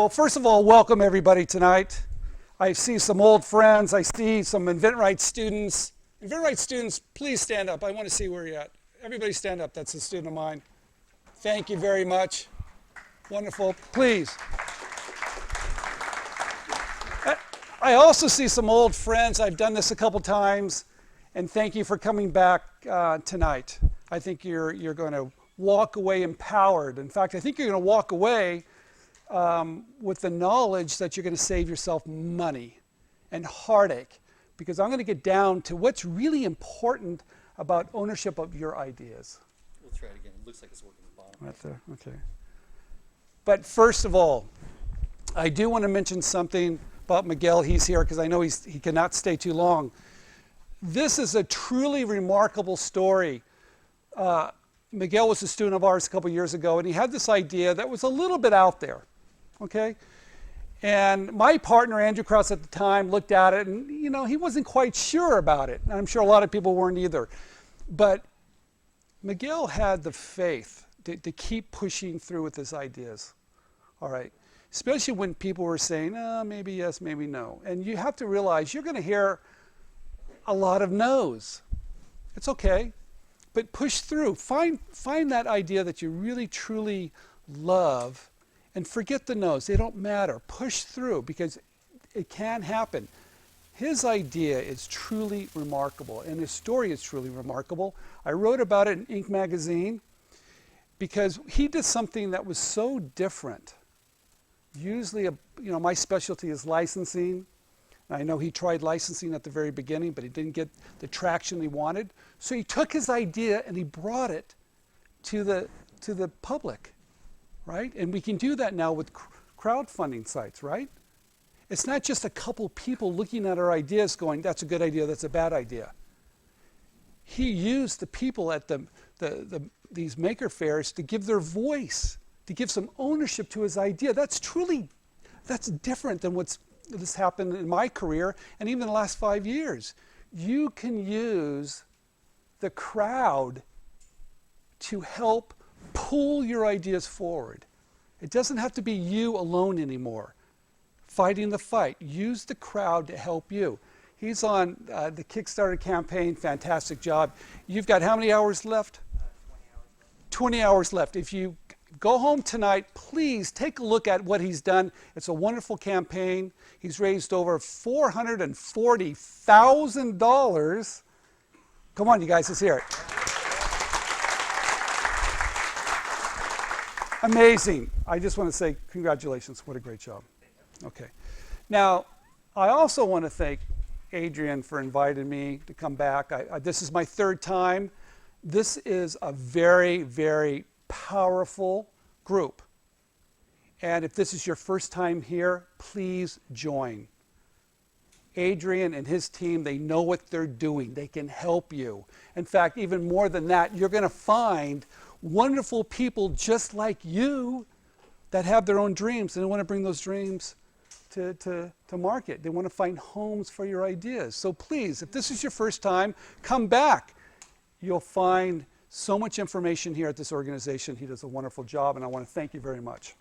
Well, first of all, welcome everybody tonight. I see some old friends. I see some InventRight students. InventRight students, please stand up. I want to see where you're at. Everybody stand up. That's a student of mine. Thank you very much. Wonderful. Please. I also see some old friends. I've done this a couple times. And thank you for coming back tonight. I think you're going to walk away empowered. In fact, I think you're going to walk away with the knowledge that you're going to save yourself money and heartache, because I'm going to get down to what's really important about ownership of your ideas. We'll try it again. It looks like it's working at the bottom. Right there, okay. But first of all, I do want to mention something about Miguel. He's here because I know he cannot stay too long. This is a truly remarkable story. Miguel was a student of ours a couple years ago, and he had this idea that was a little bit out there. Okay, and my partner Andrew Krause at the time looked at it, and he wasn't quite sure about it. And I'm sure a lot of people weren't either. But Miguel had the faith to keep pushing through with his ideas. All right, especially when people were saying, maybe yes, maybe no. And you have to realize you're going to hear a lot of no's. It's okay, but push through. Find that idea that you really truly love. And forget the no's. They don't matter. Push through, because it can happen. His idea is truly remarkable, and his story is truly remarkable. I wrote about it in Inc. magazine because he did something that was so different. Usually, my specialty is licensing. And I know he tried licensing at the very beginning, but he didn't get the traction he wanted. So he took his idea and he brought it to the public. Right? And we can do that now with crowdfunding sites, right? It's not just a couple people looking at our ideas going, that's a good idea, that's a bad idea. He used the people at these maker fairs to give their voice, to give some ownership to his idea. That's different than what's happened in my career and even the last 5 years. You can use the crowd to help pull your ideas forward. It doesn't have to be you alone anymore fighting the fight. Use the crowd to help you. He's on the Kickstarter campaign. Fantastic job. You've got how many hours left? 20 hours left. If you go home tonight, please take a look at what he's done. It's a wonderful campaign. He's raised over $440,000. Come on, you guys, let's hear it. Amazing. I just want to say congratulations. What a great job. Okay. Now, I also want to thank Adrian for inviting me to come back. This is my third time. This is a very, very powerful group. And if this is your first time here, please join. Adrian and his team, they know what they're doing. They can help you. In fact, even more than that, you're going to find wonderful people just like you that have their own dreams, and they want to bring those dreams to market. They want to find homes for your ideas. So please, if this is your first time, come back. You'll find so much information here at this organization. He does a wonderful job, and I want to thank you very much.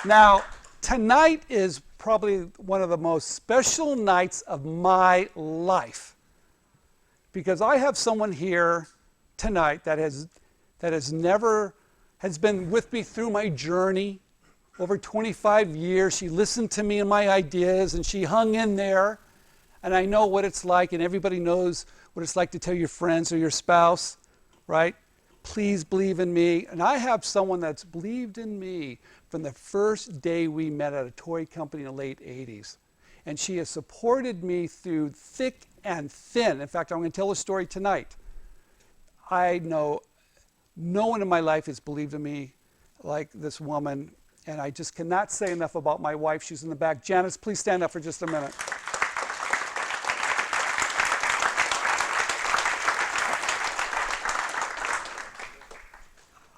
Now, tonight is probably one of the most special nights of my life, because I have someone here tonight that has been with me through my journey over 25 years. She listened to me and my ideas, and she hung in there. And I know what it's like, and everybody knows what it's like to tell your friends or your spouse, right? Please believe in me. And I have someone that's believed in me from the first day we met at a toy company in the late 80s. And she has supported me through thick and thin. In fact, I'm going to tell a story tonight. I know no one in my life has believed in me like this woman, and I just cannot say enough about my wife. She's in the back. Janice, please stand up for just a minute.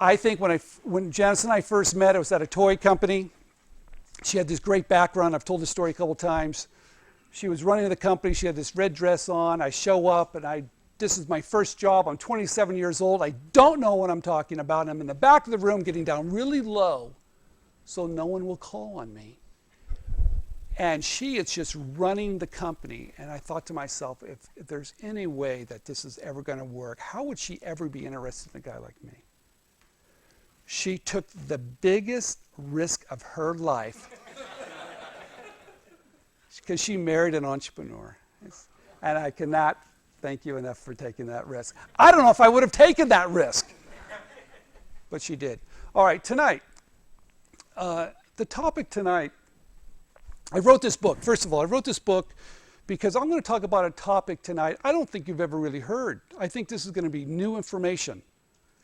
I think when Janice and I first met, it was at a toy company. She had this great background. I've told this story a couple times. She was running the company. She had this red dress on. I show up, and I This is my first job. I'm 27 years old. I don't know what I'm talking about. I'm in the back of the room getting down really low so no one will call on me. And she is just running the company. And I thought to myself, if there's any way that this is ever going to work, how would she ever be interested in a guy like me? She took the biggest risk of her life because she married an entrepreneur. And I cannot thank you enough for taking that risk. I don't know if I would have taken that risk, but she did. All right, tonight, the topic tonight, I wrote this book. First of all, I wrote this book because I'm going to talk about a topic tonight I don't think you've ever really heard. I think this is going to be new information.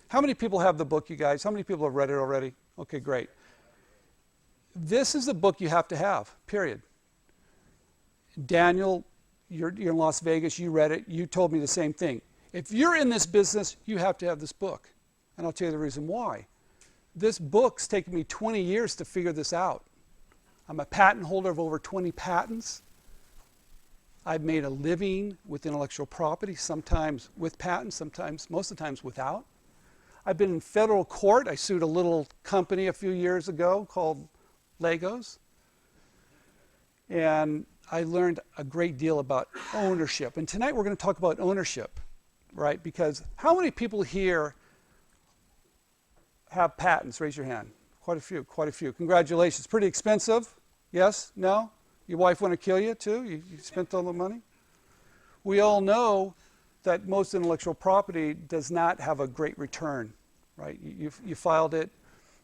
How many people have the book, you guys? How many people have read it already? Okay, great. This is a book you have to have, period. Daniel, you're in Las Vegas, you read it, you told me the same thing. If you're in this business, you have to have this book. And I'll tell you the reason why. This book's taken me 20 years to figure this out. I'm a patent holder of over 20 patents. I've made a living with intellectual property, sometimes with patents, sometimes, most of the times without. I've been in federal court. I sued a little company a few years ago called Legos. And I learned a great deal about ownership. And tonight we're going to talk about ownership, right? Because how many people here have patents? Raise your hand. Quite a few, quite a few. Congratulations. Pretty expensive? Yes? No? Your wife want to kill you too? You spent all the money? We all know that most intellectual property does not have a great return, right? You filed it,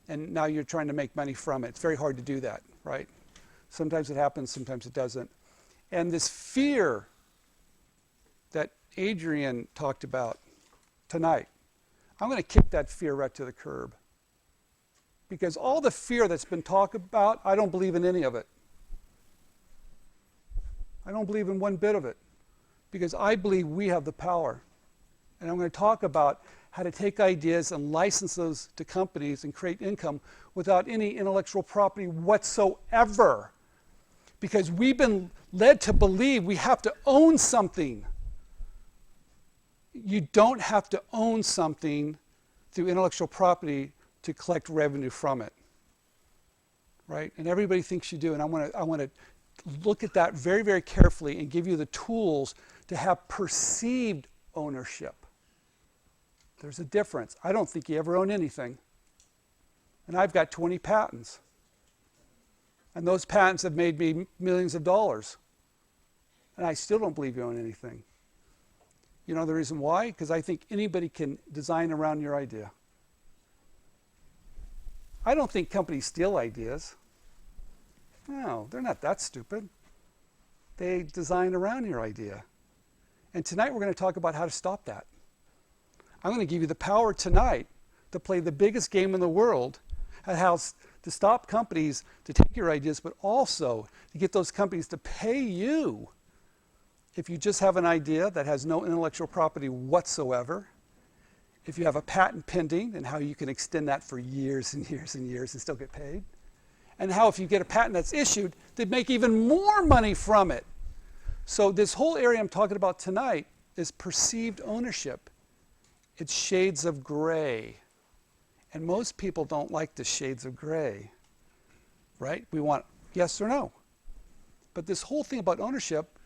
and now you're trying to make money from it. It's very hard to do that, right? Sometimes it happens, sometimes it doesn't. And this fear that Adrian talked about tonight, I'm going to kick that fear right to the curb. Because all the fear that's been talked about, I don't believe in any of it. I don't believe in one bit of it. Because I believe we have the power. And I'm going to talk about how to take ideas and license those to companies and create income without any intellectual property whatsoever. Because we've been led to believe we have to own something. You don't have to own something through intellectual property to collect revenue from it, right? And everybody thinks you do, and I want to look at that very, very carefully and give you the tools to have perceived ownership. There's a difference. I don't think you ever own anything, and I've got 20 patents, and those patents have made me millions of dollars, and I still don't believe you own anything. You know the reason why? Because I think anybody can design around your idea. I don't think companies steal ideas. No, they're not that stupid. They design around your idea. And tonight we're going to talk about how to stop that. I'm going to give you the power tonight to play the biggest game in the world at how to stop companies to take your ideas, but also to get those companies to pay you if you just have an idea that has no intellectual property whatsoever. If you have a patent pending, and how you can extend that for years and years and years and still get paid. And how if you get a patent that's issued, they'd make even more money from it. So this whole area I'm talking about tonight is perceived ownership. It's shades of gray. And most people don't like the shades of gray, right? We want yes or no. But this whole thing about ownership,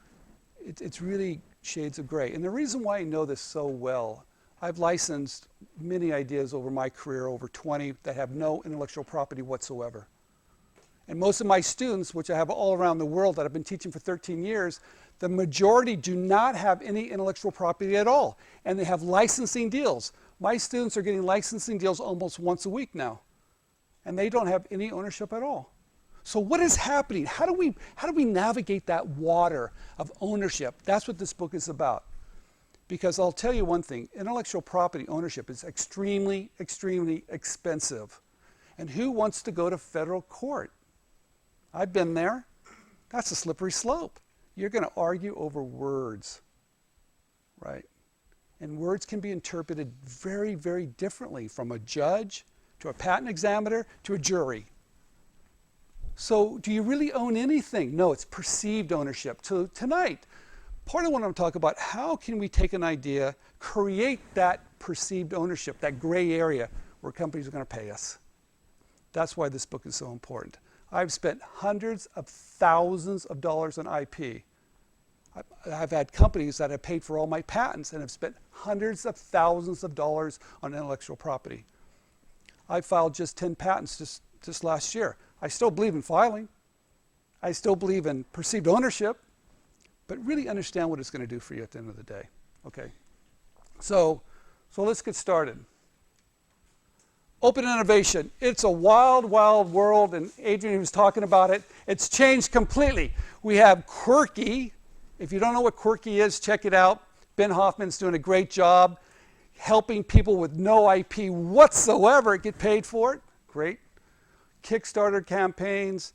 it's really shades of gray. And the reason why I know this so well, I've licensed many ideas over my career, over 20, that have no intellectual property whatsoever. And most of my students, which I have all around the world that I've been teaching for 13 years, the majority do not have any intellectual property at all. And they have licensing deals. My students are getting licensing deals almost once a week now. And they don't have any ownership at all. So what is happening? How do we navigate that water of ownership? That's what this book is about. Because I'll tell you one thing, intellectual property ownership is extremely, extremely expensive. And who wants to go to federal court? I've been there. That's a slippery slope. You're going to argue over words, right? And words can be interpreted very, very differently from a judge to a patent examiner to a jury. So do you really own anything? No, it's perceived ownership. So tonight, part of what I'm talking about, how can we take an idea, create that perceived ownership, that gray area where companies are going to pay us. That's why this book is so important. I've spent hundreds of thousands of dollars on IP. I've had companies that have paid for all my patents and have spent hundreds of thousands of dollars on intellectual property. I filed just 10 patents just last year. I still believe in filing. I still believe in perceived ownership, but really understand what it's going to do for you at the end of the day. Okay, so let's get started. Open innovation. It's a wild, wild world, and Adrian was talking about it. It's changed completely. We have quirky. If you don't know what quirky is, check it out. Ben Hoffman's doing a great job helping people with no IP whatsoever get paid for it. Great. Kickstarter campaigns.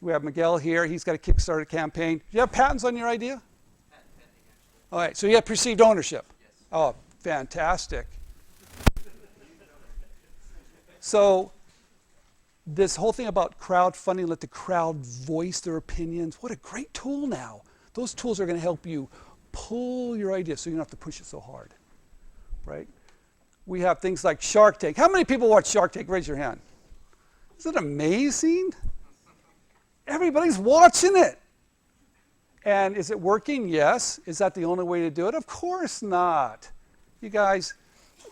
We have Miguel here. He's got a Kickstarter campaign. Do you have patents on your idea? Pending, actually. All right, so you have perceived ownership. Yes. Oh, fantastic. So this whole thing about crowdfunding, let the crowd voice their opinions, what a great tool now. Those tools are going to help you pull your idea so you don't have to push it so hard, right? We have things like Shark Tank. How many people watch Shark Tank? Raise your hand. Isn't it amazing? Everybody's watching it. And is it working? Yes. Is that the only way to do it? Of course not. You guys,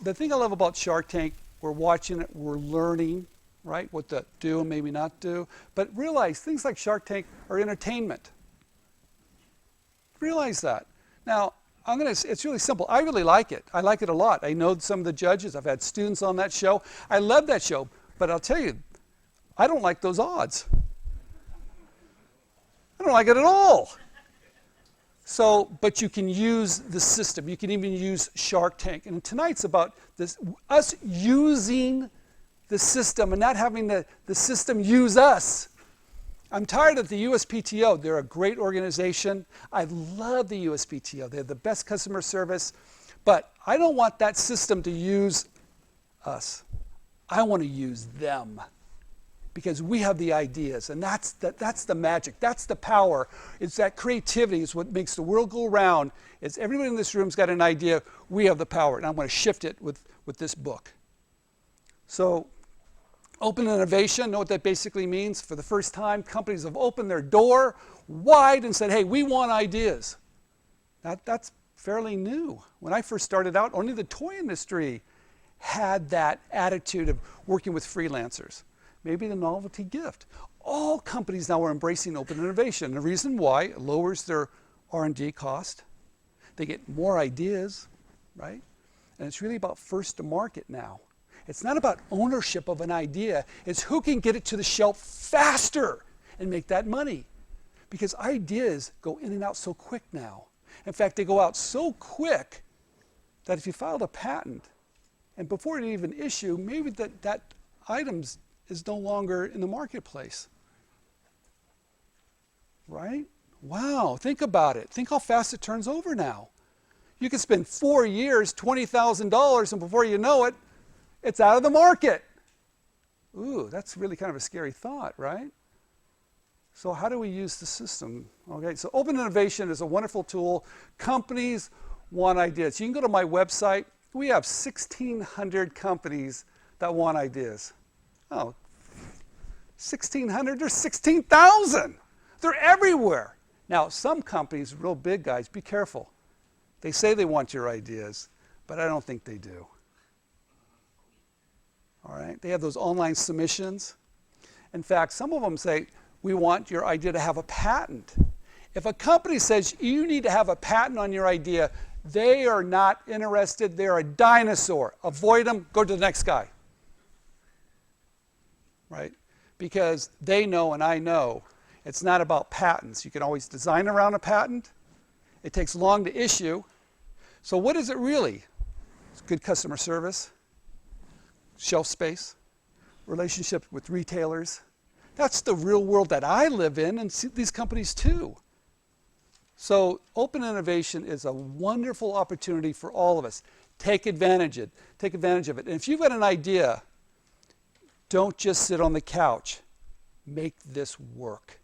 the thing I love about Shark Tank, we're watching it, we're learning, right, what to do and maybe not do. But realize things like Shark Tank are entertainment. Realize that. Now, it's really simple. I really like it. I like it a lot. I know some of the judges. I've had students on that show. I love that show. But I'll tell you, I don't like those odds. I don't like it at all. So, but you can use the system. You can even use Shark Tank. And tonight's about this, us using the system and not having the system use us. I'm tired of the USPTO. They're a great organization. I love the USPTO. They have the best customer service. But I don't want that system to use us. I want to use them. Because we have the ideas, and that's the magic, that's the power. It's that creativity is what makes the world go round. It's everybody in this room's got an idea, we have the power, and I'm going to shift it with this book. So, open innovation, know what that basically means? For the first time, companies have opened their door wide and said, hey, we want ideas. That's fairly new. When I first started out, only the toy industry had that attitude of working with freelancers. Maybe the novelty gift. All companies now are embracing open innovation. The reason why, it lowers their R&D cost. They get more ideas, right? And it's really about first to market now. It's not about ownership of an idea. It's who can get it to the shelf faster and make that money. Because ideas go in and out so quick now. In fact, they go out so quick that if you filed a patent, and before it even issue, maybe that item's is no longer in the marketplace. Right? Wow, think about it. Think how fast it turns over now. You could spend 4 years, $20,000, and before you know it, it's out of the market. Ooh, that's really kind of a scary thought, right? So how do we use the system? Okay, so open innovation is a wonderful tool. Companies want ideas. You can go to my website. We have 1,600 companies that want ideas. Oh, 1,600, there's 16,000. They're everywhere. Now, some companies, real big guys, be careful. They say they want your ideas, but I don't think they do. All right, they have those online submissions. In fact, some of them say, we want your idea to have a patent. If a company says you need to have a patent on your idea, they are not interested. They're a dinosaur. Avoid them, go to the next guy. Right? Because they know and I know it's not about patents. You can always design around a patent. It takes long to issue. So what is it really? It's good customer service, shelf space, relationships with retailers. That's the real world that I live in, and these companies too. So open innovation is a wonderful opportunity for all of us. Take advantage of it. Take advantage of it. And if you've got an idea, don't just sit on the couch. Make this work,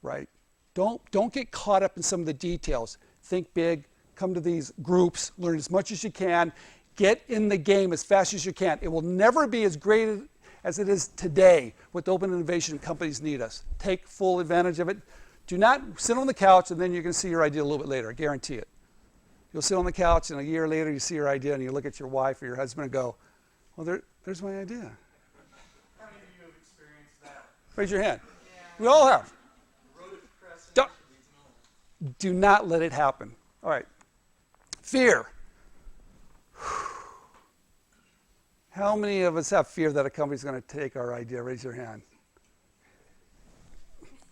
right? Don't get caught up in some of the details. Think big, come to these groups, learn as much as you can, get in the game as fast as you can. It will never be as great as it is today with open innovation. Companies need us. Take full advantage of it. Do not sit on the couch and then you're going to see your idea a little bit later. I guarantee it. You'll sit on the couch and a year later you see your idea and you look at your wife or your husband and go, well, there's my idea. How many of you have experienced that? Raise your hand. Yeah. We all have. Road to procrastination Don't- leads nowhere. Do not let it happen. All right. Fear. How many of us have fear that a company's going to take our idea? Raise your hand.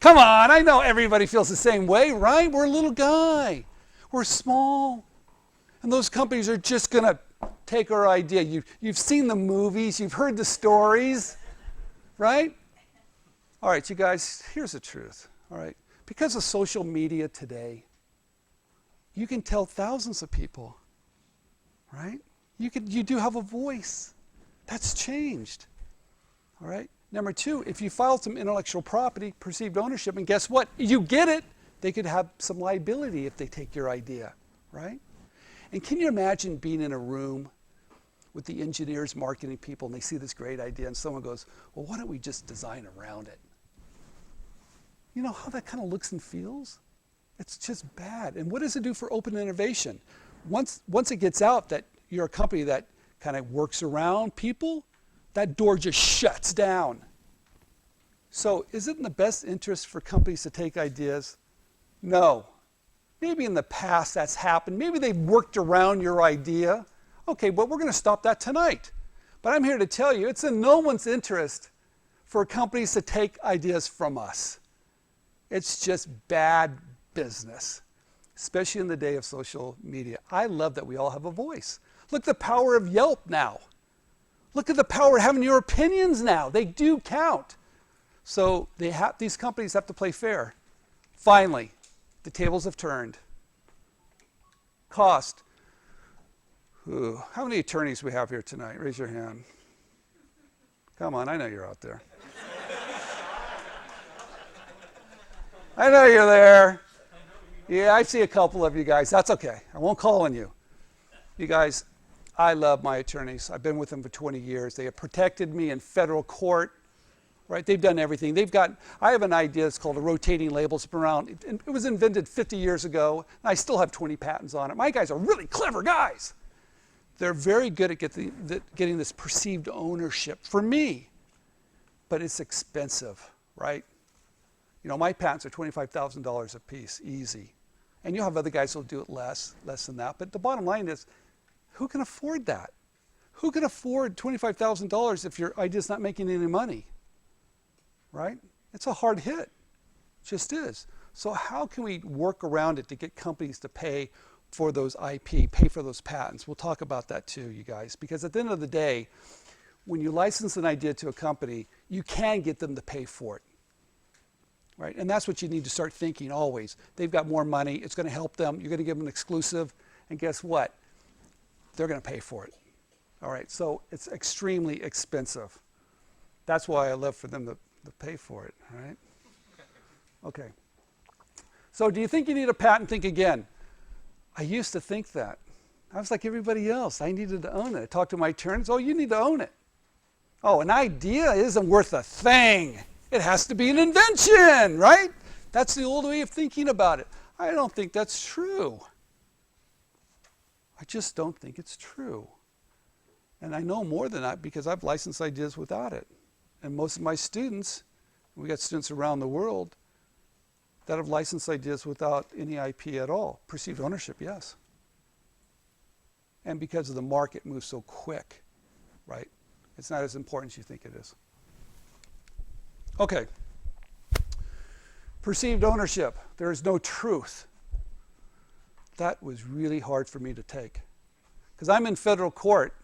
Come on, I know everybody feels the same way, right? We're a little guy. We're small. And those companies are just going to take our idea. You've seen the movies. You've heard the stories, right? All right, you guys, here's the truth, all right? Because of social media today, you can tell thousands of people, right? You do have a voice. That's changed, all right? Number two, if you filed some intellectual property, perceived ownership, and guess what? You get it. They could have some liability if they take your idea, right? And can you imagine being in a room with the engineers, marketing people, and they see this great idea, and someone goes, well, why don't we just design around it? You know how that kind of looks and feels? It's just bad. And what does it do for open innovation? Once it gets out that you're a company that kind of works around people, that door just shuts down. So is it in the best interest for companies to take ideas? No. Maybe in the past that's happened. Maybe they've worked around your idea. Okay, but we're going to stop that tonight. But I'm here to tell you, it's in no one's interest for companies to take ideas from us. It's just bad business, especially in the day of social media. I love that we all have a voice. Look at the power of Yelp now. Look at the power of having your opinions now. They do count. So these companies have to play fair. Finally, the tables have turned. Cost. Ooh, how many attorneys we have here tonight? Raise your hand. Come on, I know you're out there. I know you're there. Yeah, I see a couple of you guys. That's okay. I won't call on you. You guys, I love my attorneys. I've been with them for 20 years. They have protected me in federal court, right? They've done everything. I have an idea that's called a rotating label. It's been around. It was invented 50 years ago, and I still have 20 patents on it. My guys are really clever guys. They're very good at getting this perceived ownership for me, but it's expensive, right? You know, my patents are $25,000 a piece, easy. And you'll have other guys who'll do it less than that. But the bottom line is, who can afford that? Who can afford $25,000 if your idea's not making any money? Right? It's a hard hit. It just is. So how can we work around it to get companies to pay for those IP, pay for those patents? We'll talk about that too, you guys. Because at the end of the day, when you license an idea to a company, you can get them to pay for it. Right? And that's what you need to start thinking always. They've got more money. It's going to help them. You're going to give them an exclusive. And guess what? They're going to pay for it. All right. So it's extremely expensive. That's why I love for them to pay for it. All right. Okay. So do you think you need a patent? Think again. I used to think that. I was like everybody else. I needed to own it. I talked to my attorneys. Oh, you need to own it. Oh, an idea isn't worth a thing. It has to be an invention, right? That's the old way of thinking about it. I don't think that's true. I just don't think it's true. And I know more than that because I've licensed ideas without it. And most of my students, we got students around the world that have licensed ideas without any IP at all. Perceived ownership, yes. And because of the market moves so quick, right? It's not as important as you think it is. Okay. Perceived ownership. There is no truth. That was really hard for me to take. Because I'm in federal court,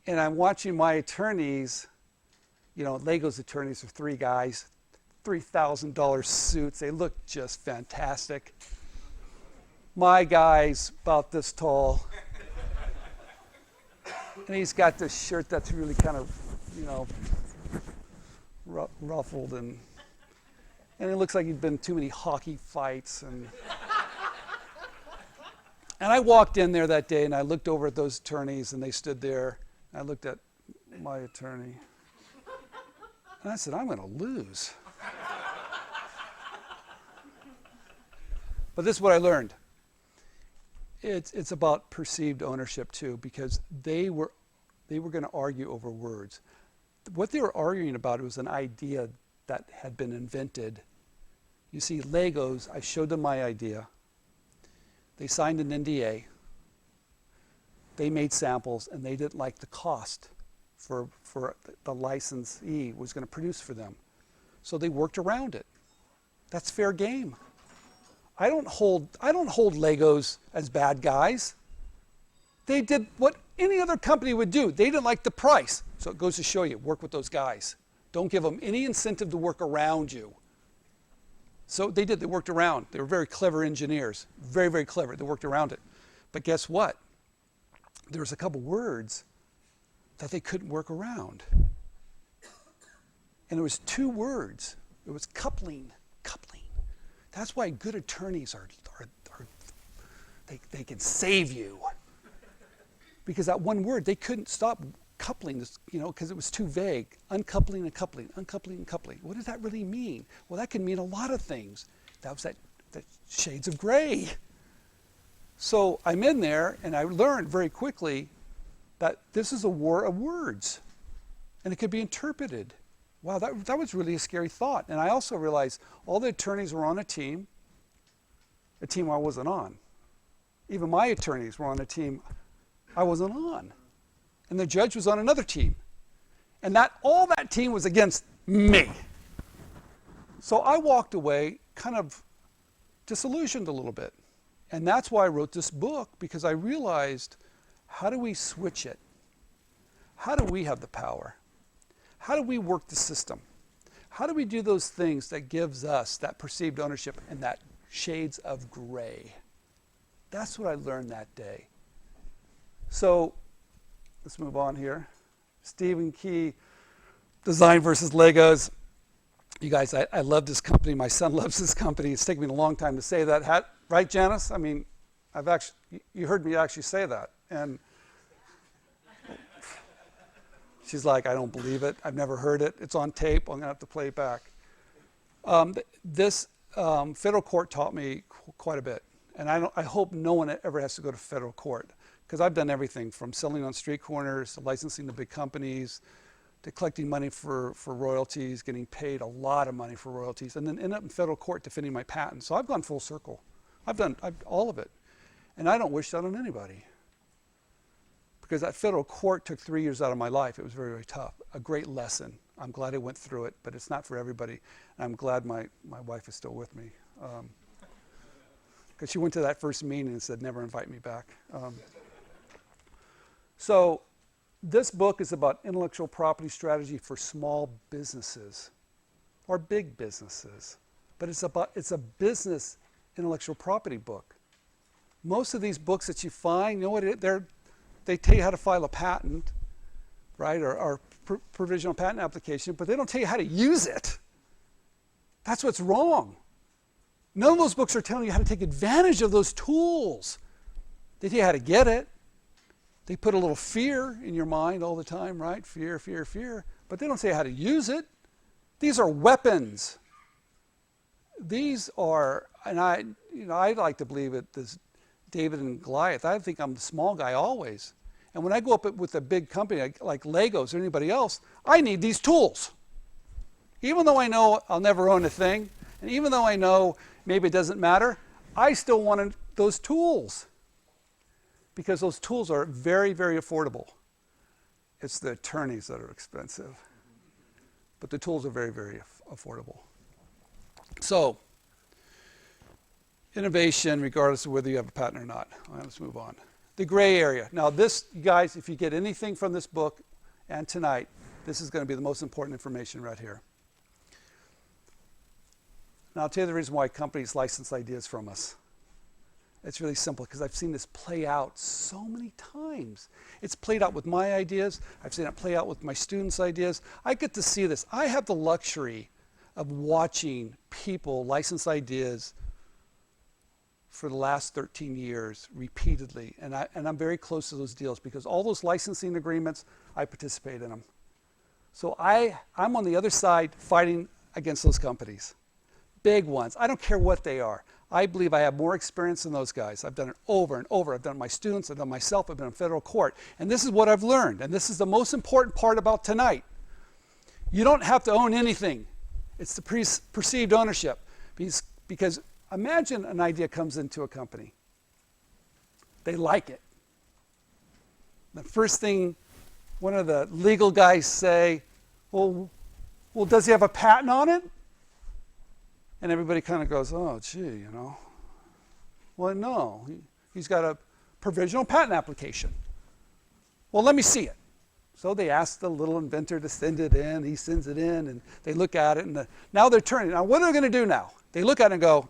and I'm watching my attorneys, you know, Lego's attorneys are three guys, $3,000 suits. They look just fantastic. My guy's about this tall. And he's got this shirt that's really kind of, you know, ruffled. And And it looks like he'd been too many hockey fights. And I walked in there that day, and I looked over at those attorneys, and they stood there. And I looked at my attorney, and I said, I'm going to lose. But this is what I learned. It's about perceived ownership too, because they were going to argue over words. What they were arguing about was an idea that had been invented. You see, Legos, I showed them my idea. They signed an NDA. They made samples, and they didn't like the cost for the licensee was going to produce for them. So they worked around it. That's fair game. I don't hold Legos as bad guys. They did what any other company would do. They didn't like the price. So it goes to show you, work with those guys. Don't give them any incentive to work around you. So they did. They worked around. They were very clever engineers. Very, very clever. They worked around it. But guess what? There was a couple words that they couldn't work around. And it was 2 words. It was coupling. Coupling. That's why good attorneys they can save you. Because that one word, they couldn't stop coupling this, because it was too vague. Uncoupling and coupling, uncoupling and coupling. What does that really mean? Well, that can mean a lot of things. That was that shades of gray. So I'm in there, and I learned very quickly that this is a war of words, and it could be interpreted. Wow, that was really a scary thought. And I also realized all the attorneys were on a team I wasn't on. Even my attorneys were on a team I wasn't on. And the judge was on another team. And all that team was against me. So I walked away kind of disillusioned a little bit. And that's why I wrote this book, because I realized, how do we switch it? How do we have the power? How do we work the system? How do we do those things that gives us that perceived ownership and that shades of gray? That's what I learned that day. So let's move on here. Stephen Key, Design versus Legos. You guys, I love this company. My son loves this company. It's taken me a long time to say that. Right, Janice? I mean, you heard me actually say that. And she's like, I don't believe it. I've never heard it. It's on tape. I'm going to have to play it back. This federal court taught me quite a bit. And I hope no one ever has to go to federal court, because I've done everything from selling on street corners to licensing to big companies to collecting money for royalties, getting paid a lot of money for royalties, and then end up in federal court defending my patent. So I've gone full circle. I've done all of it. And I don't wish that on anybody, because that federal court took 3 years out of my life. It was very, very tough. A great lesson. I'm glad I went through it, but it's not for everybody. And I'm glad my wife is still with me. Because she went to that first meeting and said, never invite me back. So this book is about intellectual property strategy for small businesses or big businesses. But it's a business intellectual property book. Most of these books that you find, you know what, they tell you how to file a patent, right, or provisional patent application, but they don't tell you how to use it. That's what's wrong. None of those books are telling you how to take advantage of those tools. They tell you how to get it. They put a little fear in your mind all the time, right? Fear, fear, fear. But they don't say how to use it. These are weapons. These are, and I like to believe it, this David and Goliath. I think I'm the small guy always. And when I go up with a big company like Legos or anybody else, I need these tools. Even though I know I'll never own a thing, and even though I know maybe it doesn't matter, I still wanted those tools, because those tools are very, very affordable. It's the attorneys that are expensive, but the tools are very, very affordable. So, innovation, regardless of whether you have a patent or not. All right, let's move on. The gray area. Now this, you guys, if you get anything from this book and tonight, this is going to be the most important information right here. Now I'll tell you the reason why companies license ideas from us. It's really simple, because I've seen this play out so many times. It's played out with my ideas. I've seen it play out with my students' ideas. I get to see this. I have the luxury of watching people license ideas for the last 13 years repeatedly. And I'm very close to those deals because all those licensing agreements, I participate in them. So I'm on the other side fighting against those companies. Big ones. I don't care what they are. I believe I have more experience than those guys. I've done it over and over. I've done it my students. I've done it myself. I've been in federal court. And this is what I've learned. And this is the most important part about tonight. You don't have to own anything. It's the perceived ownership. Because imagine an idea comes into a company. They like it. The first thing one of the legal guys say, well, does he have a patent on it? And everybody kind of goes, oh, gee, you know. Well, no, he's got a provisional patent application. Well, let me see it. So they ask the little inventor to send it in. He sends it in, and they look at it. And now they're turning. Now, what are they going to do now? They look at it and go,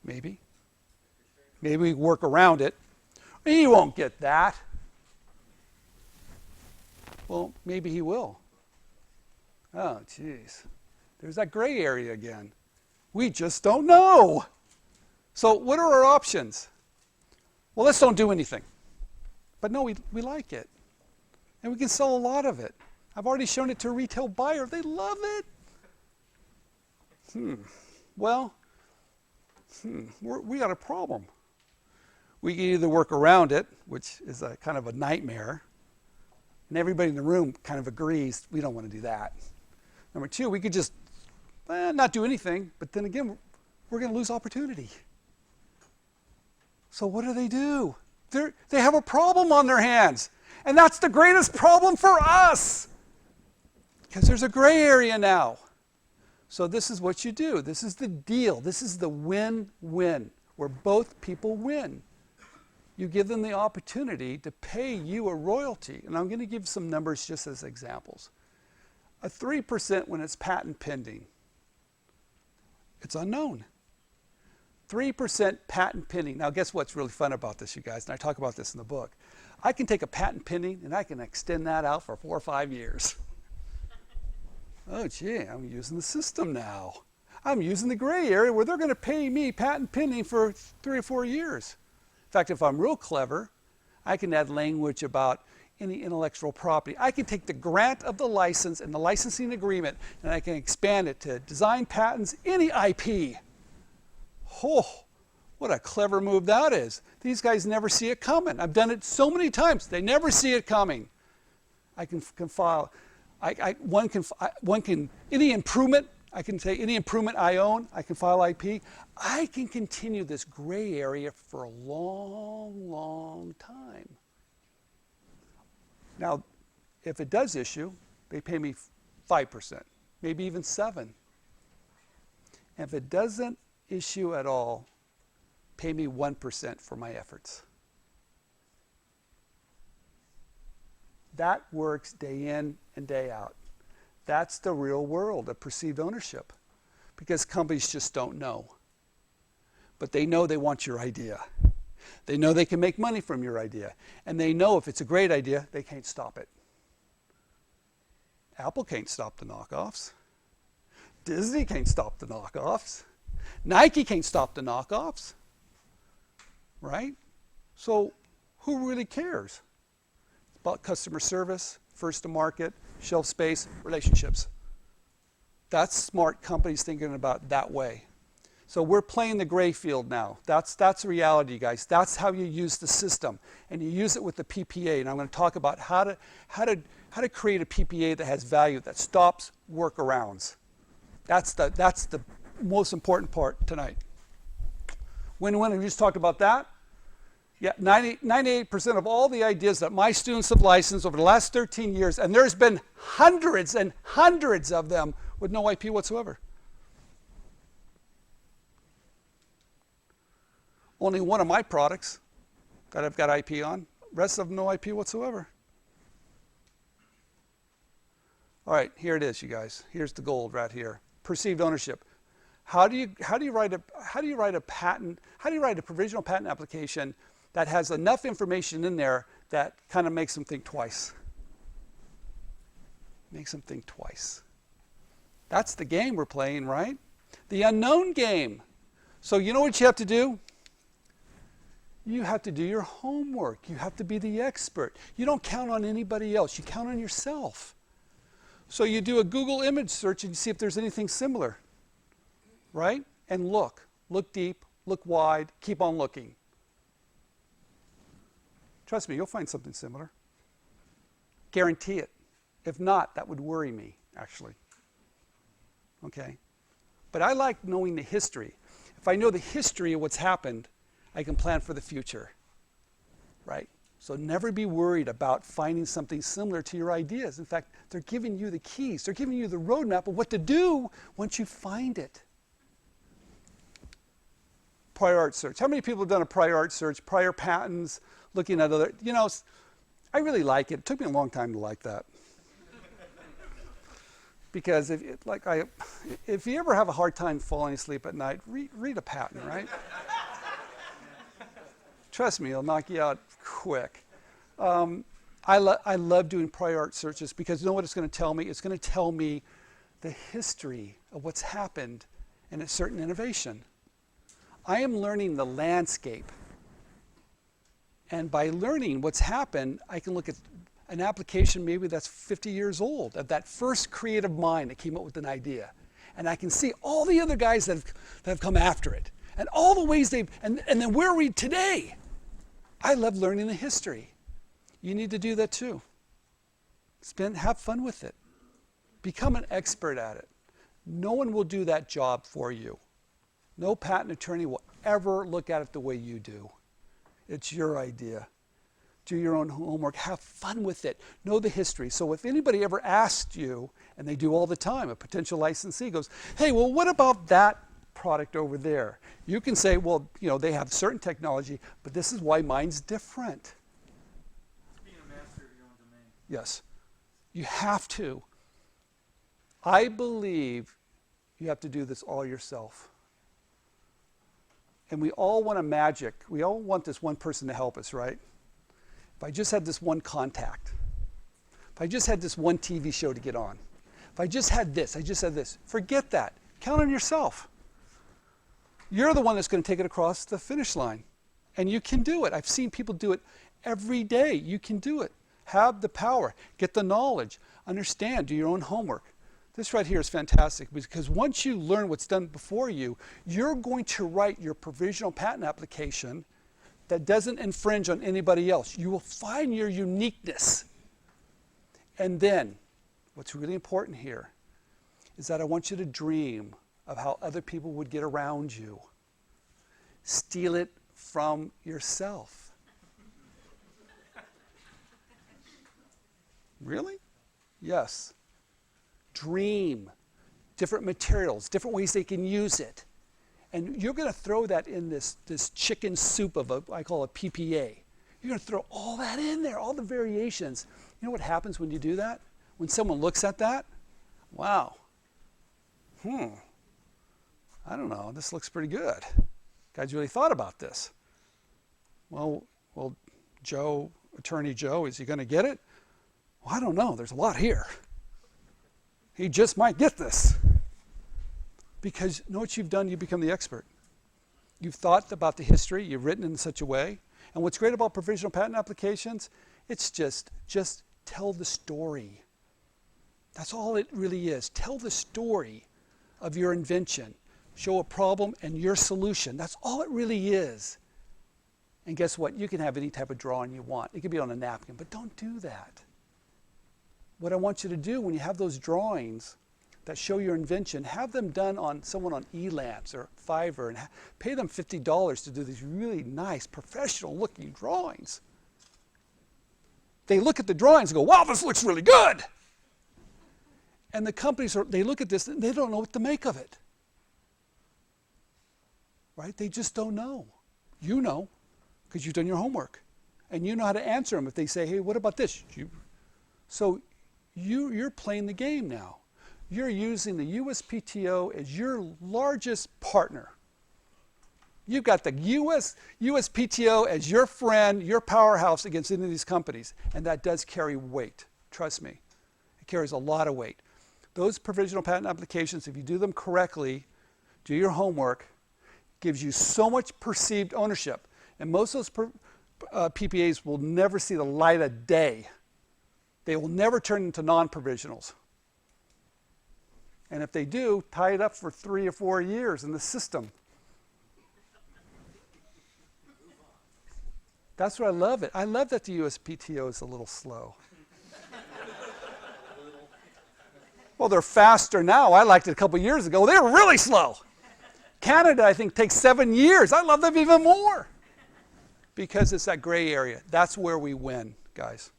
maybe. Maybe we work around it. He won't get that. Well, maybe he will. Oh, geez. There's that gray area again. We just don't know. So what are our options? Well, let's don't do anything. But no, we like it. And we can sell a lot of it. I've already shown it to a retail buyer. They love it. Well, we got a problem. We can either work around it, which is a kind of a nightmare, and everybody in the room kind of agrees we don't want to do that. Number two, we could just not do anything, but then again, we're going to lose opportunity. So what do? They have a problem on their hands, and that's the greatest problem for us, because there's a gray area now. So this is what you do. This is the deal. This is the win-win, where both people win. You give them the opportunity to pay you a royalty. And I'm going to give some numbers just as examples. A 3% when it's patent pending, it's unknown. 3% patent pending. Now, guess what's really fun about this, you guys? And I talk about this in the book. I can take a patent pending and I can extend that out for 4 or 5 years. Oh, gee, I'm using the system now. I'm using the gray area where they're going to pay me patent pending for 3 or 4 years. In fact, if I'm real clever, I can add language about any intellectual property. I can take the grant of the license and the licensing agreement, and I can expand it to design patents, any IP. Oh, what a clever move that is. These guys never see it coming. I've done it so many times. They never see it coming. I can file. One can any improvement. I can say any improvement I own, I can file IP. I can continue this gray area for a long, long time. Now, if it does issue, they pay me 5%, maybe even 7%. And if it doesn't issue at all, pay me 1% for my efforts. That works day in and day out. That's the real world of perceived ownership, because companies just don't know. But they know they want your idea. They know they can make money from your idea. And they know if it's a great idea, they can't stop it. Apple can't stop the knockoffs. Disney can't stop the knockoffs. Nike can't stop the knockoffs. Right? So who really cares? It's about customer service, first to market, shelf space, relationships. That's smart companies thinking about that way. So we're playing the gray field now. That's reality, guys. That's how you use the system. And you use it with the PPA. And I'm going to talk about how to create a PPA that has value, that stops workarounds. That's the most important part tonight. When we just talked about that, yeah, 98% of all the ideas that my students have licensed over the last 13 years, and there's been hundreds and hundreds of them with no IP whatsoever. Only one of my products that I've got IP on, rest of them no IP whatsoever. All right, here it is, you guys. Here's the gold right here. Perceived ownership. How do you write a provisional patent application that has enough information in there that kind of makes them think twice? Makes them think twice. That's the game we're playing, right? The unknown game. So you know what you have to do? You have to do your homework. You have to be the expert. You don't count on anybody else. You count on yourself. So you do a Google image search and you see if there's anything similar, right? And look deep, look wide, keep on looking. Trust me, you'll find something similar. Guarantee it. If not, that would worry me, actually. Okay? But I like knowing the history. If I know the history of what's happened, I can plan for the future, right? So never be worried about finding something similar to your ideas. In fact, they're giving you the keys. They're giving you the roadmap of what to do once you find it. Prior art search. How many people have done a prior art search, prior patents, looking at other, I really like it. It took me a long time to like that. Because if you ever have a hard time falling asleep at night, read a patent, right? Trust me, it'll knock you out quick. I love doing prior art searches because you know what it's going to tell me? It's going to tell me the history of what's happened in a certain innovation. I am learning the landscape. And by learning what's happened, I can look at an application maybe that's 50 years old, of that first creative mind that came up with an idea. And I can see all the other guys that have come after it. And all the ways and then where are we today? I love learning the history. You need to do that too. Have fun with it. Become an expert at it. No one will do that job for you. No patent attorney will ever look at it the way you do. It's your idea. Do your own homework. Have fun with it. Know the history. So if anybody ever asked you, and they do all the time, a potential licensee goes, hey, well, what about that product over there? You can say, well, they have certain technology, but this is why mine's different. Being a master of your own domain. Yes. You have to. I believe you have to do this all yourself. And we all want a magic. We all want this one person to help us, right? If I just had this one contact, if I just had this one TV show to get on, if I just had this, forget that. Count on yourself. You're the one that's going to take it across the finish line. And you can do it. I've seen people do it every day. You can do it. Have the power. Get the knowledge. Understand. Do your own homework. This right here is fantastic because once you learn what's done before you, you're going to write your provisional patent application that doesn't infringe on anybody else. You will find your uniqueness. And then, what's really important here is that I want you to dream of how other people would get around you. Steal it from yourself. Really? Yes. Dream. Different materials, different ways they can use it. And you're going to throw that in this chicken soup of I call it PPA. You're going to throw all that in there, all the variations. You know what happens when you do that? When someone looks at that? Wow. I don't know. This looks pretty good. Guys really thought about this. Well, Joe, Attorney Joe, is he going to get it? Well, I don't know. There's a lot here. He just might get this. Because you know what you've done? You become the expert. You've thought about the history. You've written in such a way. And what's great about provisional patent applications, it's just tell the story. That's all it really is. Tell the story of your invention. Show a problem and your solution. That's all it really is. And guess what? You can have any type of drawing you want. It could be on a napkin, but don't do that. What I want you to do when you have those drawings that show your invention, have them done on someone on Elance or Fiverr and pay them $50 to do these really nice, professional-looking drawings. They look at the drawings and go, wow, this looks really good. And the companies, they look at this and they don't know what to make of it. Right? They just don't know. You know, because you've done your homework. And you know how to answer them if they say, hey, what about this? So you're playing the game now. You're using the USPTO as your largest partner. You've got the USPTO as your friend, your powerhouse against any of these companies. And that does carry weight. Trust me. It carries a lot of weight. Those provisional patent applications, if you do them correctly, do your homework, gives you so much perceived ownership. And most of those PPAs will never see the light of day. They will never turn into non-provisionals. And if they do, tie it up for 3 or 4 years in the system. That's what I love it. I love that the USPTO is a little slow. Well, they're faster now. I liked it a couple years ago. They were really slow. Canada, I think, takes 7 years. I love them even more because it's that gray area. That's where we win, guys.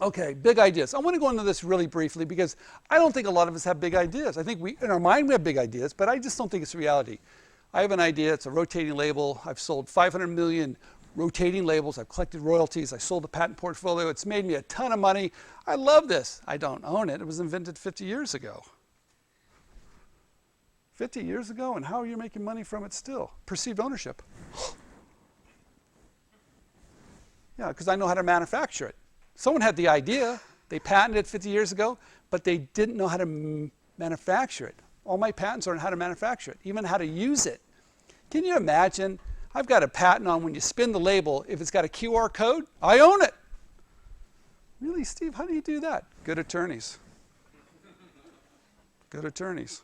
Okay, big ideas. I want to go into this really briefly because I don't think a lot of us have big ideas. I think in our mind we have big ideas, but I just don't think it's reality. I have an idea. It's a rotating label. I've sold 500 million rotating labels. I've collected royalties. I sold the patent portfolio. It's made me a ton of money. I love this. I don't own it. It was invented 50 years ago. 50 years ago, and how are you making money from it still? Perceived ownership. Yeah, because I know how to manufacture it. Someone had the idea. They patented it 50 years ago, but they didn't know how to manufacture it. All my patents are on how to manufacture it, even how to use it. Can you imagine? I've got a patent on when you spin the label, if it's got a QR code, I own it. Really, Steve, how do you do that? Good attorneys. Good attorneys.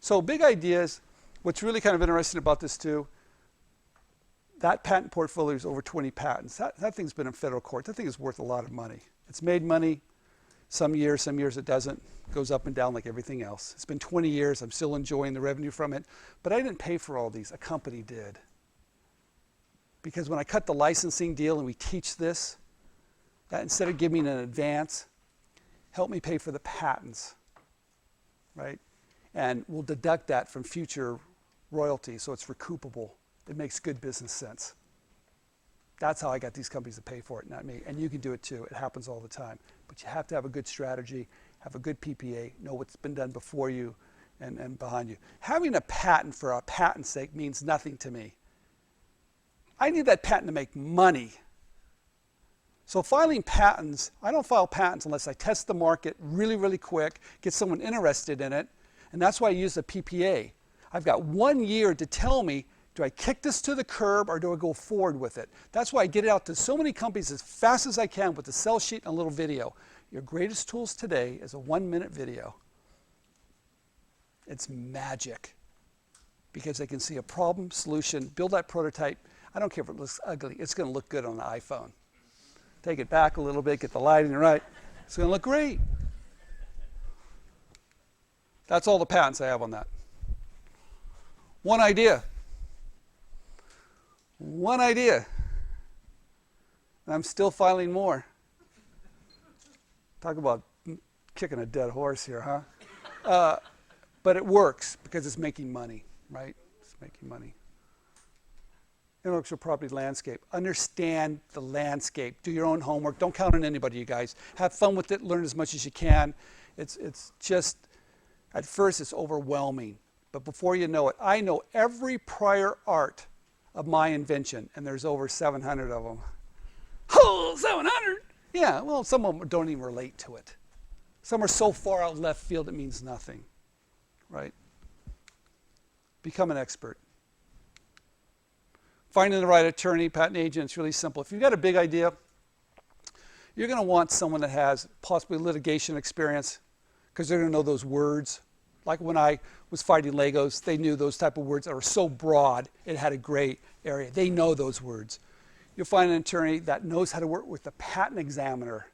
So big ideas. What's really kind of interesting about this too, that patent portfolio is over 20 patents. That thing's been in federal court. That thing is worth a lot of money. It's made money. Some years it doesn't. Goes up and down like everything else. It's been 20 years. I'm still enjoying the revenue from it. But I didn't pay for all these. A company did. Because when I cut the licensing deal and we teach this, that instead of giving an advance, help me pay for the patents, right? And we'll deduct that from future royalties, so it's recoupable. It makes good business sense. That's how I got these companies to pay for it, not me. And you can do it too. It happens all the time. But you have to have a good strategy, have a good PPA, know what's been done before you and behind you. Having a patent for a patent's sake means nothing to me. I need that patent to make money. So filing patents, I don't file patents unless I test the market really, really quick, get someone interested in it, and that's why I use a PPA. I've got 1 year to tell me, do I kick this to the curb or do I go forward with it? That's why I get it out to so many companies as fast as I can with the sell sheet and a little video. Your greatest tools today is a 1-minute video. It's magic because they can see a problem, solution, build that prototype. I don't care if it looks ugly. It's going to look good on the iPhone. Take it back a little bit, get the lighting right. It's going to look great. That's all the patents I have on that. One idea. One idea. And I'm still filing more. Talk about kicking a dead horse here, huh? But it works because it's making money, right? It's making money. Intellectual property landscape. Understand the landscape. Do your own homework. Don't count on anybody, you guys. Have fun with it. Learn as much as you can. It's just, at first, it's overwhelming. But before you know it, I know every prior art of my invention, and there's over 700 of them. Oh, 700? Yeah, well, some of them don't even relate to it. Some are so far out left field it means nothing, right? Become an expert. Finding the right attorney, patent agent, it's really simple. If you've got a big idea, you're going to want someone that has possibly litigation experience because they're going to know those words. Like when I was fighting Legos, they knew those type of words that were so broad, it had a gray area. They know those words. You'll find an attorney that knows how to work with the patent examiner.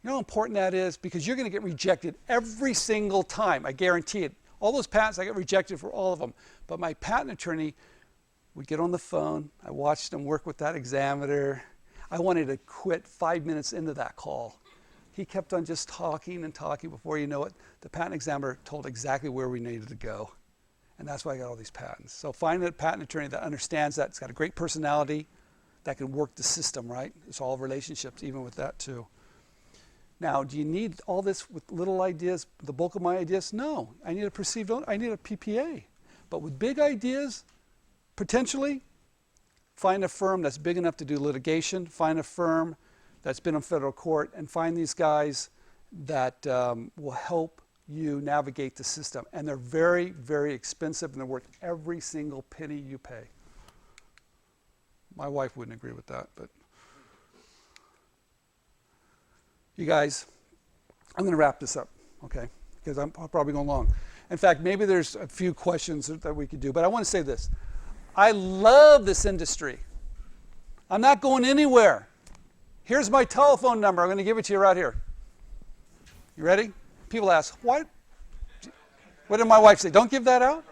You know how important that is? Because you're going to get rejected every single time. I guarantee it. All those patents, I get rejected for all of them. But my patent attorney would get on the phone. I watched him work with that examiner. I wanted to quit 5 minutes into that call. He kept on just talking and talking. Before you know it, the patent examiner told exactly where we needed to go. And that's why I got all these patents. So find a patent attorney that understands that. It's got a great personality that can work the system, right? It's all relationships, even with that too. Now, do you need all this with little ideas, the bulk of my ideas? No, I need a PPA. But with big ideas, potentially, find a firm that's big enough to do litigation, find a firm that's been in federal court, and find these guys that will help you navigate the system. And they're very, very expensive, and they're worth every single penny you pay. My wife wouldn't agree with that, but you guys, I'm going to wrap this up, okay? Because I'm probably going long. In fact, maybe there's a few questions that we could do, but I want to say this. I love this industry. I'm not going anywhere. Here's my telephone number. I'm going to give it to you right here. You ready? People ask, what did my wife say? Don't give that out?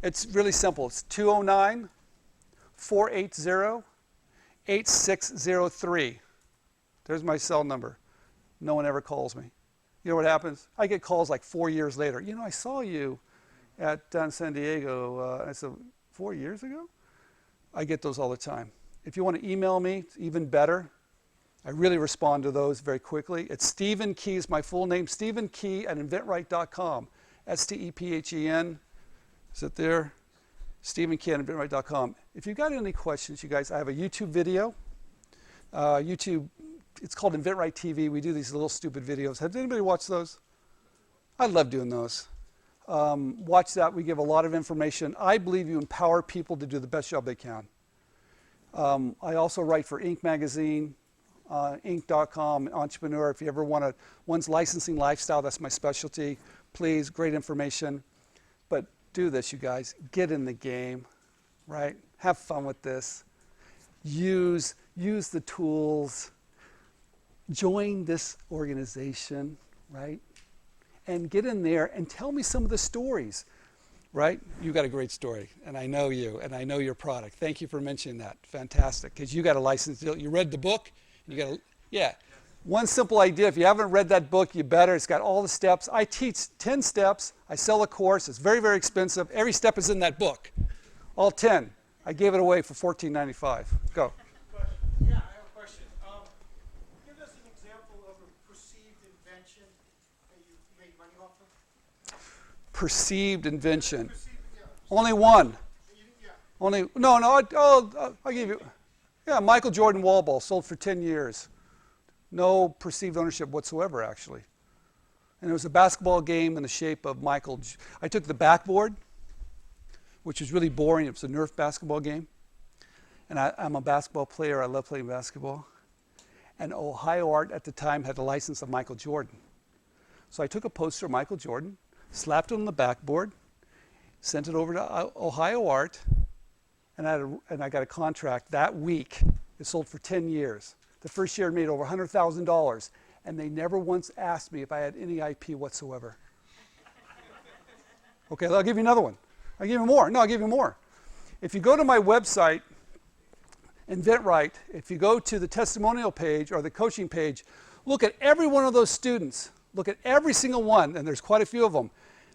It's really simple. It's 209-480-8603. There's my cell number. No one ever calls me. You know what happens? I get calls like 4 years later. You know, I saw you down in San Diego. I said, 4 years ago? I get those all the time. If you want to email me, it's even better. I really respond to those very quickly. It's Stephen Key is my full name, Stephen Key at inventright.com. STEPHEN. Is it there? Stephen Key at inventright.com. If you've got any questions, you guys, I have a YouTube video. It's called InventRight TV. We do these little stupid videos. Has anybody watched those? I love doing those. Watch that. We give a lot of information. I believe you empower people to do the best job they can. I also write for Inc. magazine, Inc.com, Entrepreneur. If you ever want to, one's licensing lifestyle, that's my specialty. Please, great information. But do this, you guys. Get in the game, right? Have fun with this. Use the tools. Join this organization, right? And get in there and tell me some of the stories, right? You got a great story, and I know you, and I know your product. Thank you for mentioning that. Fantastic, because you got a license deal. You read the book. You got yeah. One simple idea. If you haven't read that book, you better. It's got all the steps. I teach 10 steps. I sell a course. It's very, very expensive. Every step is in that book. All 10. I gave it away for $14.95. Go. Yeah, I have a question. Give us an example of a perceived invention that you made money off of. Perceived invention. Yeah. Only one. Yeah. Only no. I'll give you. Yeah, Michael Jordan wall ball sold for 10 years. No perceived ownership whatsoever, actually. And it was a basketball game in the shape of Michael. I took the backboard, which was really boring. It was a Nerf basketball game. And I'm a basketball player. I love playing basketball. And Ohio Art at the time had a license of Michael Jordan. So I took a poster of Michael Jordan, slapped it on the backboard, sent it over to Ohio Art, and I got a contract that week. It sold for 10 years. The first year I made over $100,000, and they never once asked me if I had any IP whatsoever. Okay, I'll give you another one. I'll give you more. No, I'll give you more. If you go to my website, InventRight, if you go to the testimonial page or the coaching page, look at every one of those students. Look at every single one, and there's quite a few of them.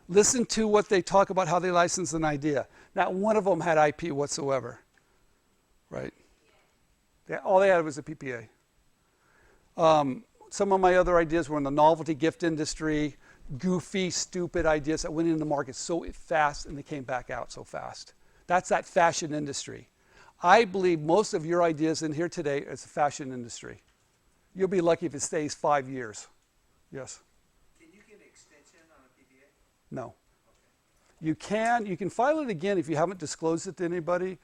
Listen to what they talk about, how they license an idea. Not one of them had IP whatsoever, right? All they had was a PPA. Some of my other ideas were in the novelty gift industry, goofy, stupid ideas that went into the market so fast and they came back out so fast. That's that fashion industry. I believe most of your ideas in here today is the fashion industry. You'll be lucky if it stays 5 years. Yes? Can you get an extension on a PPA? No. Okay. You can file it again if you haven't disclosed it to anybody,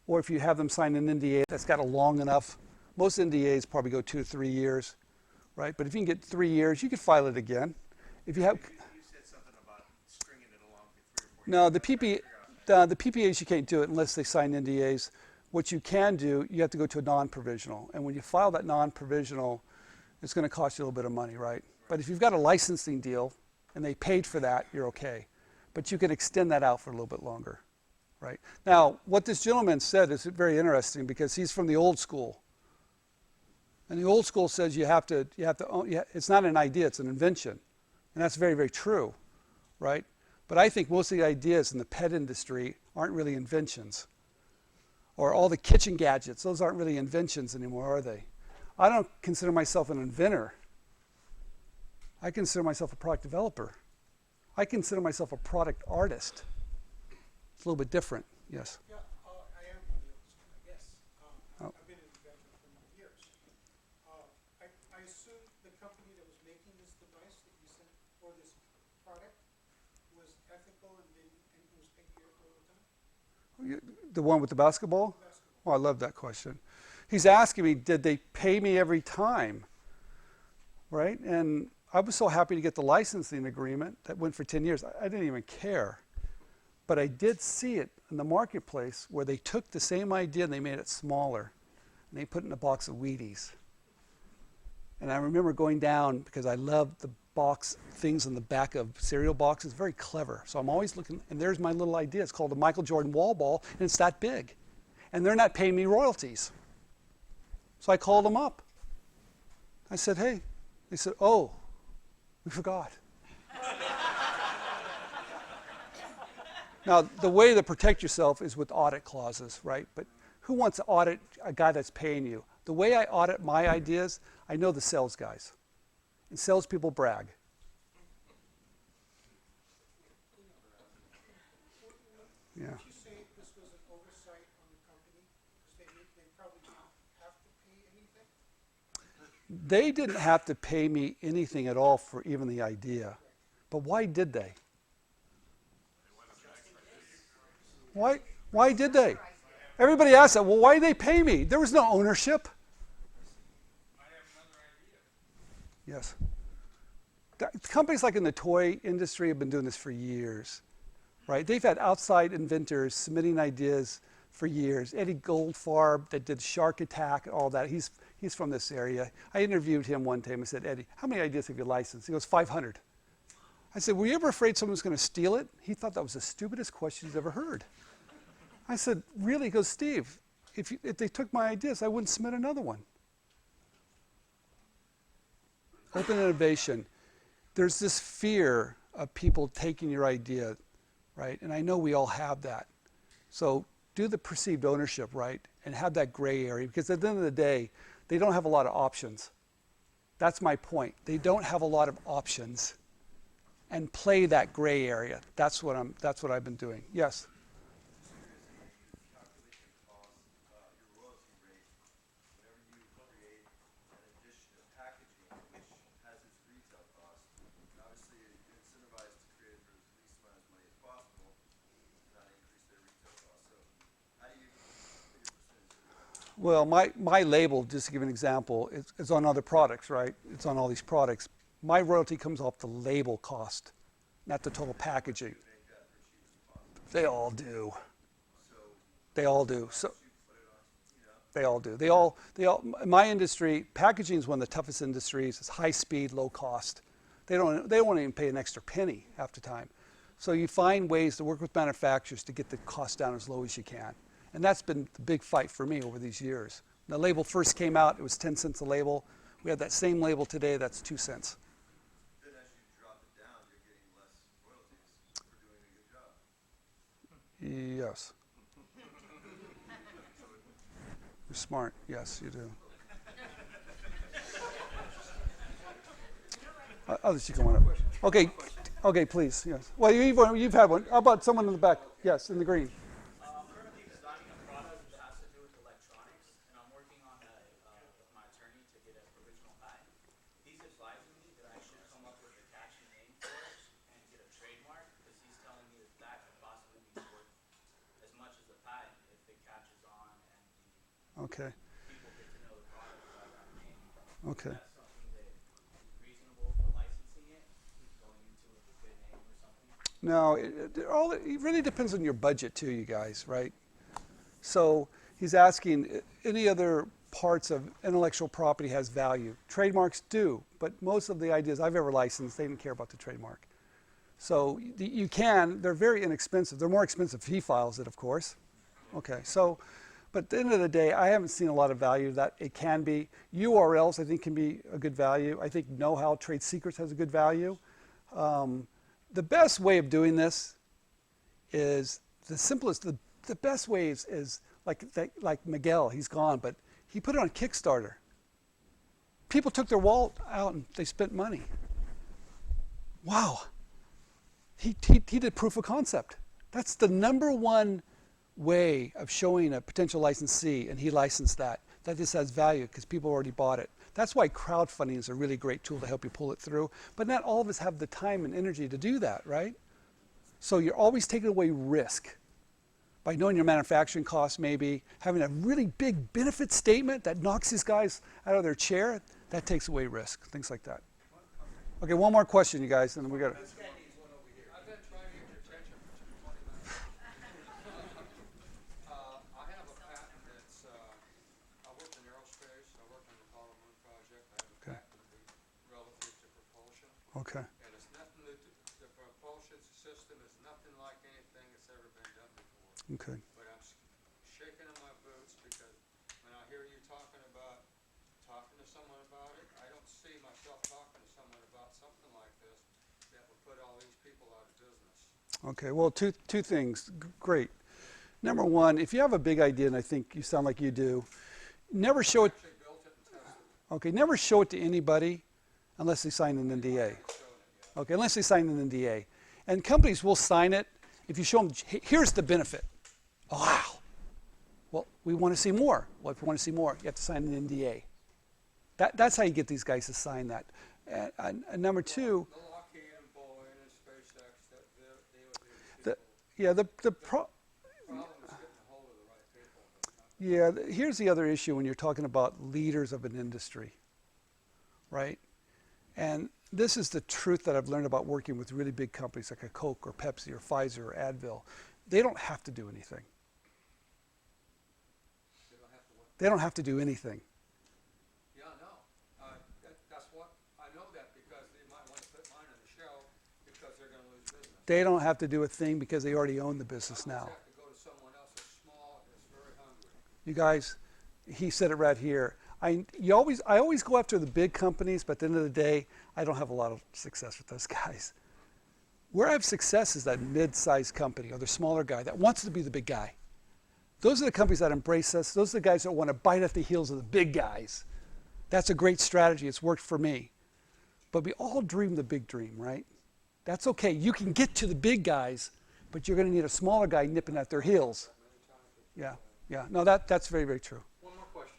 or if you have them sign an NDA that's got a long enough. Most NDAs probably go 2 to 3 years, right? But if you can get 3 years, you could file it again. If you have. You said something about stringing it along for 3 or 4 years. No, the PPAs you can't do it unless they sign NDAs. What you can do, you have to go to a non-provisional. And when you file that non-provisional, it's going to cost you a little bit of money, right? But if you've got a licensing deal and they paid for that, you're okay. But you can extend that out for a little bit longer, right? Now, what this gentleman said is very interesting because he's from the old school. And the old school says you have to own, it's not an idea, it's an invention. And that's very, very true, right? But I think most of the ideas in the pet industry aren't really inventions. Or all the kitchen gadgets, those aren't really inventions anymore, are they? I don't consider myself an inventor. I consider myself a product developer. I consider myself a product artist. It's a little bit different, yes. Yeah, I am from the old school, I guess. I've been an inventor for many years. The one with the basketball? Oh, I love that question. He's asking me, did they pay me every time? Right? And I was so happy to get the licensing agreement that went for 10 years. I didn't even care. But I did see it in the marketplace where they took the same idea and they made it smaller. And they put it in a box of Wheaties. And I remember going down because I love the box things on the back of cereal boxes. Very clever. So I'm always looking, and there's my little idea. It's called a Michael Jordan wall ball, and it's that big. And they're not paying me royalties. So I called them up. I said, hey. They said, oh, we forgot. Now, the way to protect yourself is with audit clauses, right? But who wants to audit a guy that's paying you? The way I audit my ideas, I know the sales guys. And salespeople brag. Yeah. Would you say this was an oversight on the company? Because they probably didn't have to pay anything? They didn't have to pay me anything at all for even the idea. But why did they? Why did they? Everybody asks that, well, why did they pay me? There was no ownership. I have another idea. Yes. Companies like in the toy industry have been doing this for years, right? They've had outside inventors submitting ideas for years. Eddie Goldfarb that did Shark Attack and all that, he's from this area. I interviewed him one time and said, Eddie, how many ideas have you licensed? He goes, 500. I said, were you ever afraid someone was going to steal it? He thought that was the stupidest question he's ever heard. I said, really? He goes, Steve, if they took my ideas, I wouldn't submit another one. Open innovation. There's this fear of people taking your idea, right? And I know we all have that. So do the perceived ownership, right? And have that gray area, because at the end of the day, they don't have a lot of options. That's my point. They don't have a lot of options. And play that gray area. That's what I've been doing. Yes? Well, my label, just to give an example, is on other products, right? It's on all these products. My royalty comes off the label cost, not the total packaging. They all do. They all do. So they all do. They all. My industry, packaging is one of the toughest industries. It's high speed, low cost. They don't even pay an extra penny half the time. So you find ways to work with manufacturers to get the cost down as low as you can. And that's been the big fight for me over these years. When the label first came out, it was 10 cents a label. We have that same label today, that's 2 cents. Then as you drop it down, you're getting less royalties for doing a good job. Yes. You're smart. Yes, you do. I'll let you come on up. Okay, please. Yes. Well, you've had one. How about someone in the back? Yes, in the green. Okay. Okay. No, it really depends on your budget too, you guys, right? So he's asking, any other parts of intellectual property has value? Trademarks do, but most of the ideas I've ever licensed, they didn't care about the trademark. So you can, they're very inexpensive. They're more expensive if he files it, of course. Okay, so, but at the end of the day, I haven't seen a lot of value that it can be. URLs, I think, can be a good value. I think know-how, trade secrets has a good value. The best way of doing this is the simplest, the best way is like Miguel, he's gone, but he put it on Kickstarter. People took their wallet out and they spent money. Wow. He did proof of concept. That's the #1 way of showing a potential licensee, and he licensed that. That just has value because people already bought it. That's why crowdfunding is a really great tool to help you pull it through. But not all of us have the time and energy to do that, right? So you're always taking away risk. By knowing your manufacturing costs, maybe having a really big benefit statement that knocks these guys out of their chair, that takes away risk, things like that. Okay, one more question, you guys, and then we got to. I've been trying to get your attention for 20 minutes. I have a patent that's, I worked in aerospace, I worked on the Apollo Moon project. I have a Okay. patent relative to propulsion. Okay. And it's nothing, the propulsion system is nothing like anything that's ever been done before. Okay. But I'm shaking in my boots because when I hear you talking to someone about it, I don't see myself talking to someone about something like this that would put all these people out of business. Okay, well, two things. Great. Number one, if you have a big idea, and I think you sound like you do, never show it. Actually built it and tested it. Okay, never show it to anybody unless they sign an NDA. Showing it, yeah. Okay, unless they sign an NDA. And companies will sign it if you show them, here's the benefit. Oh, wow. Well, we want to see more. Well, if you want to see more, you have to sign an NDA. That's how you get these guys to sign that. And number two, The Lockheed and Boeing and SpaceX, they would be the, yeah, the problem is getting a hold of the right people. here's the other issue when you're talking about leaders of an industry, right? And this is the truth that I've learned about working with really big companies like a Coke or Pepsi or Pfizer or Advil. They don't have to do anything. They don't have to work. They don't have to do anything. Yeah, no. That's what, I know that because they might want to put mine on the shelf because they're going to lose business. They don't have to do a thing because they already own the business I now. have to go to someone else that's small, that's very hungry. You guys, he said it right here. I always go after the big companies, but at the end of the day, I don't have a lot of success with those guys. Where I have success is that mid-sized company or the smaller guy that wants to be the big guy. Those are the companies that embrace us. Those are the guys that want to bite at the heels of the big guys. That's a great strategy. It's worked for me. But we all dream the big dream, right? That's okay. You can get to the big guys, but you're going to need a smaller guy nipping at their heels. Yeah, yeah. No, that's very, very true. One more question.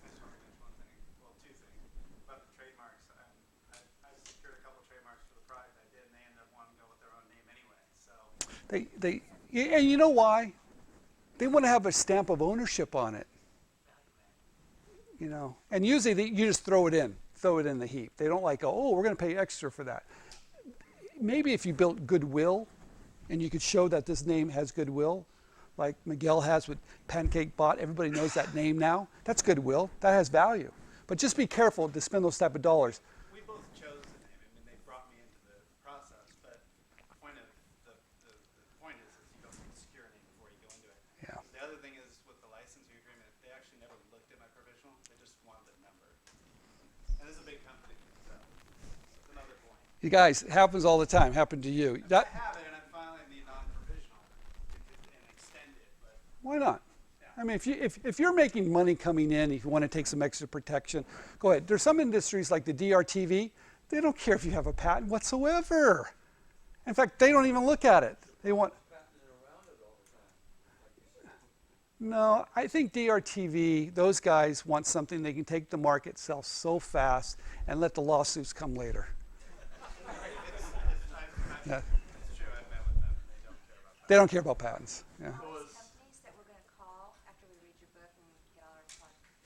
I just want to mention one thing, well, two things about the trademarks. I secured a couple trademarks for the product I did, and they ended up wanting to go with their own name anyway. So And you know why? They want to have a stamp of ownership on it. You know, and usually you just throw it in the heap. They don't like, oh, we're going to pay extra for that. Maybe if you built goodwill, and you could show that this name has goodwill, like Miguel has with Pancake Bot. Everybody knows that name now. That's goodwill. That has value. But just be careful to spend those type of dollars. we both chose the name. I mean, they brought me into the process, but the point is you don't need to secure a name before you go into it. Yeah. The other thing is with the licensing agreement, they actually never looked at my provisional. They just wanted the number. And this is a big company, so that's another point. You guys, it happens all the time. Happened to you. I have it, and I'm filing the non-provisional and extend it, but Why not? I mean, if you're making money coming in, if you want to take some extra protection, go ahead. There's some industries like the DRTV, they don't care if you have a patent whatsoever. In fact, they don't even look at it. They want. No, I think DRTV, those guys want something they can take to market, sell so fast, and let the lawsuits come later. Yeah. it's true. I've met with them, and They they don't care about that. don't care about patents. Yeah. All these companies that we're going to call after we read your book and get all our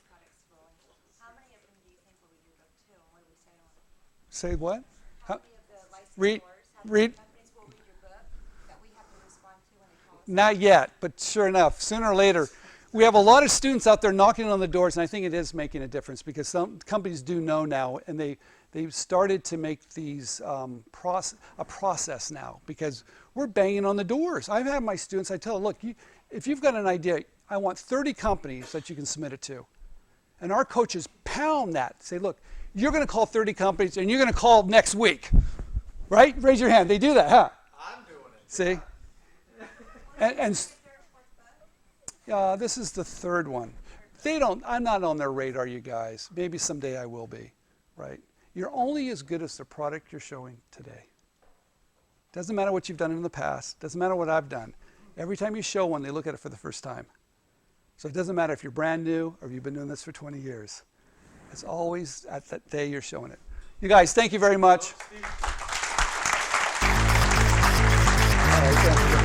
products rolling, how many of them do you think will read your book too, and what do we say to them? Say what? How many of the read- licensors, how read- many companies will read your book that we have to respond to when they call us? Not yet, but sure enough, sooner or later, we have a lot of students out there knocking on the doors, and I think it is making a difference because some companies do know now, and they've started to make these a process now because we're banging on the doors. I've had my students, I tell them, look, if you've got an idea, I want 30 companies that you can submit it to. And our coaches pound that, say, look, you're going to call 30 companies, and you're going to call next week, right? Raise your hand. They do that, huh? I'm doing it. See? And this is the third one. I'm not on their radar, you guys. Maybe someday I will be, right? You're only as good as the product you're showing today. Doesn't matter what you've done in the past. Doesn't matter what I've done. Every time you show one, they look at it for the first time. So it doesn't matter if you're brand new or if you've been doing this for 20 years. It's always at that day you're showing it. You guys, thank you very much. Steve. stand for this.